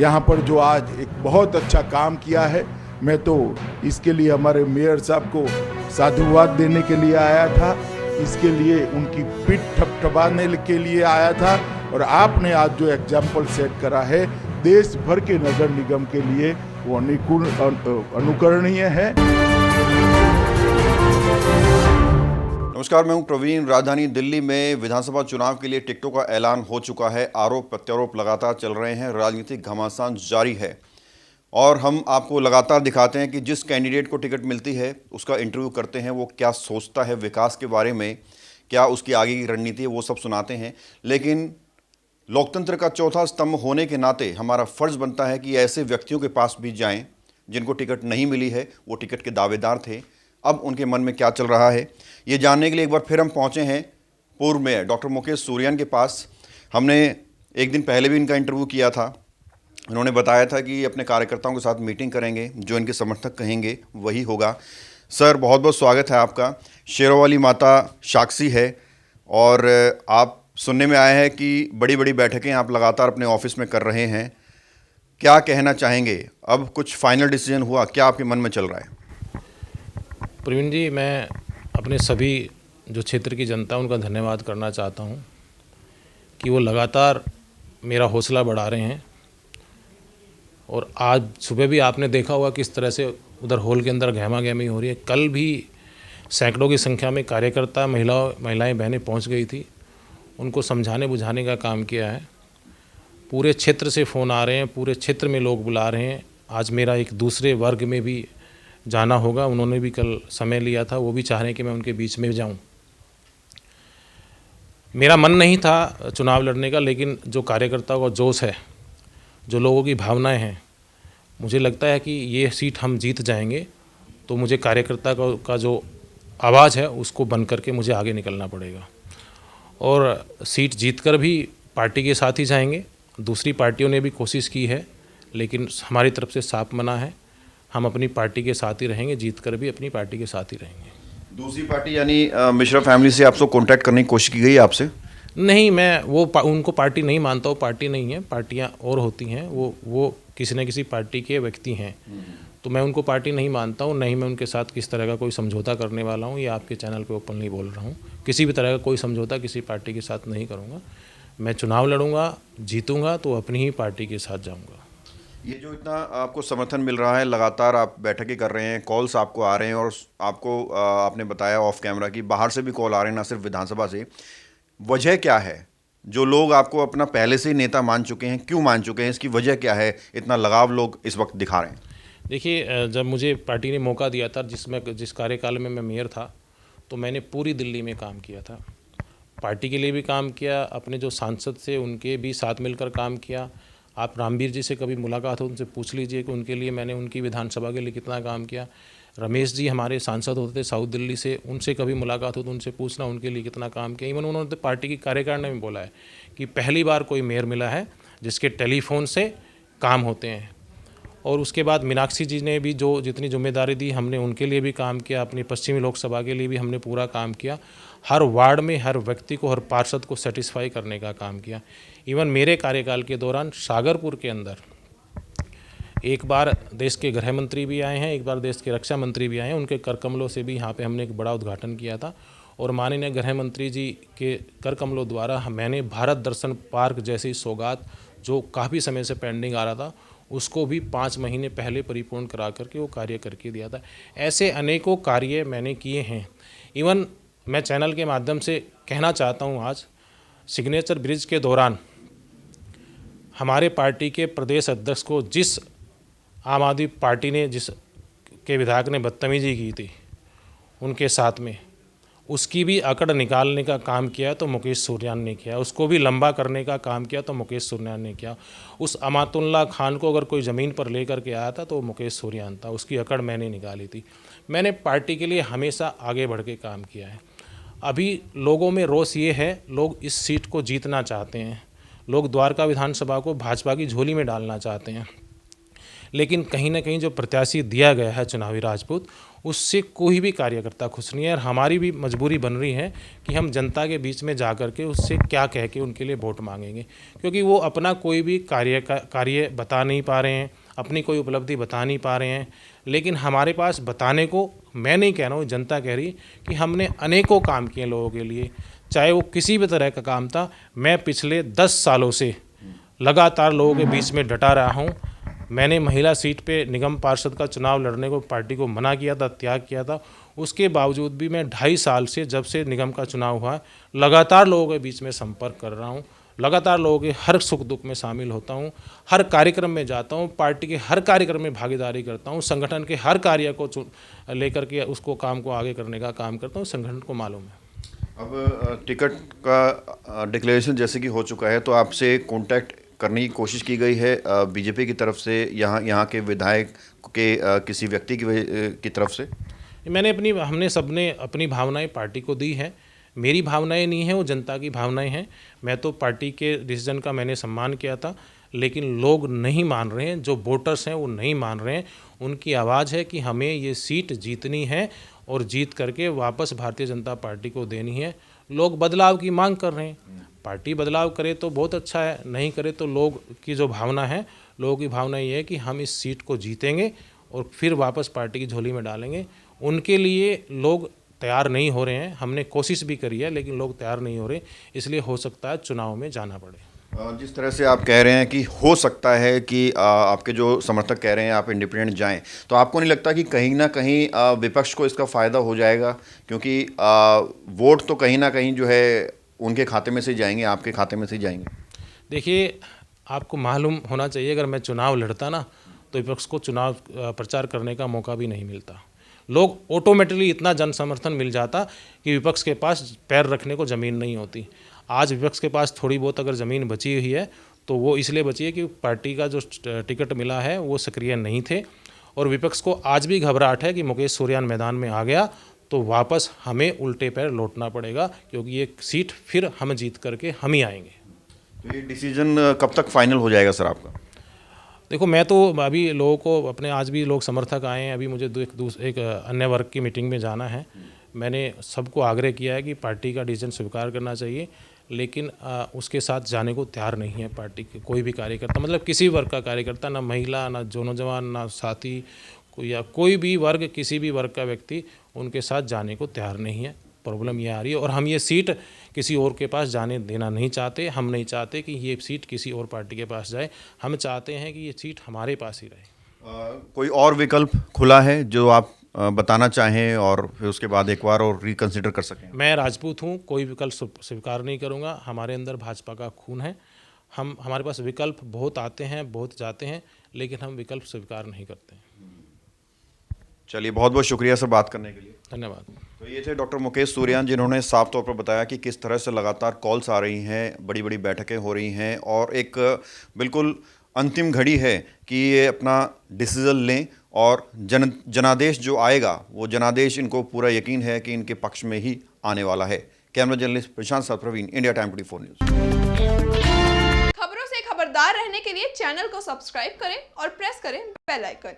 यहाँ पर जो आज एक बहुत अच्छा काम किया है, मैं तो इसके लिए हमारे मेयर साहब को साधुवाद देने के लिए आया था, इसके लिए उनकी पीठ थपथपाने के लिए आया था। और आपने आज जो एग्जाम्पल सेट करा है देश भर के नगर निगम के लिए, वो अनुकरणीय है। नमस्कार, मैं हूं प्रवीण। राजधानी दिल्ली में विधानसभा चुनाव के लिए टिकटों का ऐलान हो चुका है। आरोप प्रत्यारोप लगातार चल रहे हैं, राजनीतिक घमासान जारी है और हम आपको लगातार दिखाते हैं कि जिस कैंडिडेट को टिकट मिलती है उसका इंटरव्यू करते हैं, वो क्या सोचता है विकास के बारे में, क्या उसकी आगे की रणनीति है, वो सब सुनाते हैं। लेकिन लोकतंत्र का चौथा स्तंभ होने के नाते हमारा फ़र्ज़ बनता है कि ऐसे व्यक्तियों के पास भी जाएं जिनको टिकट नहीं मिली है, वो टिकट के दावेदार थे। अब उनके मन में क्या चल रहा है, ये जानने के लिए एक बार फिर हम पहुंचे हैं पूर्व मेयर डॉक्टर मुकेश सूर्यान के पास। हमने एक दिन पहले भी इनका इंटरव्यू किया था। उन्होंने बताया था कि अपने कार्यकर्ताओं के साथ मीटिंग करेंगे, जो इनके समर्थक कहेंगे वही होगा। सर, बहुत बहुत स्वागत है आपका। शेरों वाली माता साक्षी है और आप सुनने में आए हैं कि बड़ी बड़ी बैठकें आप लगातार अपने ऑफिस में कर रहे हैं। क्या कहना चाहेंगे? अब कुछ फाइनल डिसीजन हुआ, क्या आपके मन में चल रहा है? प्रवीण जी, मैं अपने सभी जो क्षेत्र की जनता उनका धन्यवाद करना चाहता हूं कि वो लगातार मेरा हौसला बढ़ा रहे हैं। और आज सुबह भी आपने देखा होगा किस तरह से उधर हॉल के अंदर गहमा गहमी हो रही है। कल भी सैकड़ों की संख्या में कार्यकर्ता महिलाएं बहनें पहुंच गई थी, उनको समझाने बुझाने का काम किया है। पूरे क्षेत्र से फ़ोन आ रहे हैं, पूरे क्षेत्र में लोग बुला रहे हैं। आज मेरा एक दूसरे वर्ग में भी जाना होगा, उन्होंने भी कल समय लिया था, वो भी चाह रहे हैं कि मैं उनके बीच में जाऊं। मेरा मन नहीं था चुनाव लड़ने का, लेकिन जो कार्यकर्ताओं का जोश है, जो लोगों की भावनाएं हैं, मुझे लगता है कि ये सीट हम जीत जाएंगे। तो मुझे कार्यकर्ता का जो आवाज़ है उसको बन करके मुझे आगे निकलना पड़ेगा और सीट जीतकर भी पार्टी के साथ ही जाएंगे। दूसरी पार्टियों ने भी कोशिश की है, लेकिन हमारी तरफ से साफ मना है, हम अपनी पार्टी के साथ ही रहेंगे, जीतकर भी अपनी पार्टी के साथ ही रहेंगे। दूसरी पार्टी यानी मिश्रा फैमिली से आपसे कांटेक्ट करने की कोशिश की गई आपसे? नहीं, मैं उनको पार्टी नहीं मानता हूँ। पार्टी नहीं है, पार्टियाँ और होती हैं, वो किसी न किसी पार्टी के व्यक्ति हैं। तो मैं उनको पार्टी नहीं मानता हूँ, नहीं मैं उनके साथ किस तरह का कोई समझौता करने वाला हूँ। ये आपके चैनल पे ओपनली बोल रहा हूँ, किसी भी तरह का कोई समझौता किसी पार्टी के साथ नहीं करूँगा। मैं चुनाव लड़ूंगा, जीतूँगा तो अपनी ही पार्टी के साथ जाऊँगा। ये जो इतना आपको समर्थन मिल रहा है, लगातार आप बैठकें कर रहे हैं, कॉल्स आपको आ रहे हैं और आपको आपने बताया ऑफ कैमरा कि बाहर से भी कॉल आ रहे हैं, ना सिर्फ विधानसभा से। वजह क्या है? जो लोग आपको अपना पहले से ही नेता मान चुके हैं, क्यों मान चुके हैं? इसकी वजह क्या है? इतना लगाव लोग इस वक्त दिखा रहे हैं। देखिए, जब मुझे पार्टी ने मौका दिया था, जिस कार्यकाल में मैं मेयर था, तो मैंने पूरी दिल्ली में काम किया था। पार्टी के लिए भी काम किया, अपने जो सांसद थे उनके भी साथ मिलकर काम किया। आप रामवीर जी से कभी मुलाकात हो, उनसे पूछ लीजिए कि उनके लिए मैंने उनकी विधानसभा के लिए कितना काम किया। रमेश जी हमारे सांसद होते थे साउथ दिल्ली से, उनसे कभी मुलाकात हो तो उनसे पूछना उनके लिए कितना काम किया। इवन उन्होंने तो पार्टी की कार्यकारिणी में बोला है कि पहली बार कोई मेयर मिला है जिसके टेलीफोन से काम होते हैं। और उसके बाद मीनाक्षी जी ने भी जो जितनी जिम्मेदारी दी, हमने उनके लिए भी काम किया। अपनी पश्चिमी लोकसभा के लिए भी हमने पूरा काम किया। हर वार्ड में हर व्यक्ति को, हर पार्षद को सेटिस्फाई करने का काम किया। इवन मेरे कार्यकाल के दौरान शागरपुर के अंदर एक बार देश के गृह मंत्री भी आए हैं, एक बार देश के रक्षा मंत्री भी आए हैं। उनके कर कमलों से भी यहाँ पे हमने एक बड़ा उद्घाटन किया था। और माननीय गृह मंत्री जी के कर कमलों द्वारा मैंने भारत दर्शन पार्क जैसी सौगात, जो काफ़ी समय से पेंडिंग आ रहा था, उसको भी 5 महीने पहले परिपूर्ण करा करके वो कार्य करके दिया था। ऐसे अनेकों कार्य मैंने किए हैं। इवन मैं चैनल के माध्यम से कहना चाहता हूँ, आज सिग्नेचर ब्रिज के दौरान हमारे पार्टी के प्रदेश अध्यक्ष को जिस आम आदमी पार्टी ने, जिस के विधायक ने बदतमीजी की थी उनके साथ में, उसकी भी अकड़ निकालने का काम किया तो मुकेश सूर्यान ने किया। उसको भी लंबा करने का काम किया तो मुकेश सूर्यान ने किया। उस अमातुल्लाह खान को अगर कोई ज़मीन पर लेकर के आया था तो मुकेश सूर्यान था, उसकी अकड़ मैंने निकाली थी। मैंने पार्टी के लिए हमेशा आगे बढ़ के काम किया है। अभी लोगों में रोष ये है, लोग इस सीट को जीतना चाहते हैं, लोग द्वारका विधानसभा को भाजपा की झोली में डालना चाहते हैं। लेकिन कहीं ना कहीं जो प्रत्याशी दिया गया है चुनावी राजपूत, उससे कोई भी कार्यकर्ता खुश नहीं है। और हमारी भी मजबूरी बन रही है कि हम जनता के बीच में जा कर के उससे क्या कह के उनके लिए वोट मांगेंगे, क्योंकि वो अपना कोई भी कार्य बता नहीं पा रहे हैं, अपनी कोई उपलब्धि बता नहीं पा रहे हैं। लेकिन हमारे पास बताने को, मैं नहीं कह रहा हूँ, जनता कह रही कि हमने अनेकों काम किए लोगों के लिए, चाहे वो किसी भी तरह का काम था। मैं पिछले 10 सालों से लगातार लोगों के बीच में डटा रहा हूँ। मैंने महिला सीट पे निगम पार्षद का चुनाव लड़ने को पार्टी को मना किया था, त्याग किया था। उसके बावजूद भी मैं 2.5 साल से, जब से निगम का चुनाव हुआ, लगातार लोगों के बीच में संपर्क कर रहा हूँ, लगातार लोगों के हर सुख दुख में शामिल होता हूँ, हर कार्यक्रम में जाता हूँ, पार्टी के हर कार्यक्रम में भागीदारी करता हूँ, संगठन के हर कार्य को लेकर के उसको काम को आगे करने का काम करता हूँ। संगठन को मालूम है। अब टिकट का डिक्लेरेशन जैसे कि हो चुका है, तो आपसे कांटेक्ट करने की कोशिश की गई है बीजेपी की तरफ से, यहाँ के विधायक के किसी व्यक्ति की तरफ से? हमने सबने अपनी भावनाएं पार्टी को दी है। मेरी भावनाएं नहीं हैं, वो जनता की भावनाएं हैं। मैं तो पार्टी के डिसीजन का मैंने सम्मान किया था, लेकिन लोग नहीं मान रहे हैं, जो वोटर्स हैं वो नहीं मान रहे हैं। उनकी आवाज़ है कि हमें ये सीट जीतनी है और जीत करके वापस भारतीय जनता पार्टी को देनी है। लोग बदलाव की मांग कर रहे हैं। पार्टी बदलाव करे तो बहुत अच्छा है, नहीं करे तो लोग की जो भावना है, लोगों की भावना ये है कि हम इस सीट को जीतेंगे और फिर वापस पार्टी की झोली में डालेंगे। उनके लिए लोग तैयार नहीं हो रहे हैं। हमने कोशिश भी करी है, लेकिन लोग तैयार नहीं हो रहे, इसलिए हो सकता है चुनाव में जाना पड़े। जिस तरह से आप कह रहे हैं कि हो सकता है कि आपके जो समर्थक कह रहे हैं आप इंडिपेंडेंट जाएं, तो आपको नहीं लगता कि कहीं ना कहीं विपक्ष को इसका फ़ायदा हो जाएगा? क्योंकि वोट तो कहीं ना कहीं जो है उनके खाते में से जाएंगे, आपके खाते में से जाएंगे। देखिए, आपको मालूम होना चाहिए, अगर मैं चुनाव लड़ता ना, तो विपक्ष को चुनाव प्रचार करने का मौका भी नहीं मिलता। लोग ऑटोमेटिकली इतना जन समर्थन मिल जाता कि विपक्ष के पास पैर रखने को ज़मीन नहीं होती। आज विपक्ष के पास थोड़ी बहुत अगर ज़मीन बची हुई है, तो वो इसलिए बची है कि पार्टी का जो टिकट मिला है वो सक्रिय नहीं थे। और विपक्ष को आज भी घबराहट है कि मुकेश सूर्यान मैदान में आ गया तो वापस हमें उल्टे पैर लौटना पड़ेगा, क्योंकि ये सीट फिर हम जीत करके हम ही आएंगे। तो ये डिसीजन कब तक फाइनल हो जाएगा सर आपका? देखो, मैं तो अभी लोगों को अपने, आज भी लोग समर्थक आए हैं, अभी मुझे एक अन्य वर्ग की मीटिंग में जाना है। मैंने सबको आग्रह किया है कि पार्टी का डिसीजन स्वीकार करना चाहिए, लेकिन उसके साथ जाने को तैयार नहीं है पार्टी के कोई भी कार्यकर्ता, मतलब किसी वर्ग का कार्यकर्ता, ना महिला, ना जो नौजवान, ना साथी या कोई भी वर्ग, किसी भी वर्ग का व्यक्ति उनके साथ जाने को तैयार नहीं है। प्रॉब्लम ये आ रही है, और हम ये सीट किसी और के पास जाने देना नहीं चाहते। हम नहीं चाहते कि ये सीट किसी और पार्टी के पास जाए, हम चाहते हैं कि ये सीट हमारे पास ही रहे। कोई और विकल्प खुला है जो आप बताना चाहें और फिर उसके बाद एक बार और रिकंसिडर कर सकें? मैं राजपूत हूँ, कोई विकल्प स्वीकार नहीं करूँगा। हमारे अंदर भाजपा का खून है। हमारे पास विकल्प बहुत आते हैं, बहुत जाते हैं, लेकिन हम विकल्प स्वीकार नहीं करते। चलिए, बहुत बहुत शुक्रिया सर बात करने के लिए। धन्यवाद। तो ये थे डॉक्टर मुकेश सूर्यान, जिन्होंने साफ तौर पर बताया कि किस तरह से लगातार कॉल्स आ रही हैं, बड़ी बड़ी बैठकें हो रही हैं और एक बिल्कुल अंतिम घड़ी है कि ये अपना डिसीजन लें और जनादेश जो आएगा वो जनादेश इनको पूरा यकीन है कि इनके पक्ष में ही आने वाला है। कैमरा जर्नलिस्ट प्रशांत साथ, प्रवीण, इंडिया टाइम 24 न्यूज़। खबरों से खबरदार रहने के लिए चैनल को सब्सक्राइब करें और प्रेस करें बेल आइकन।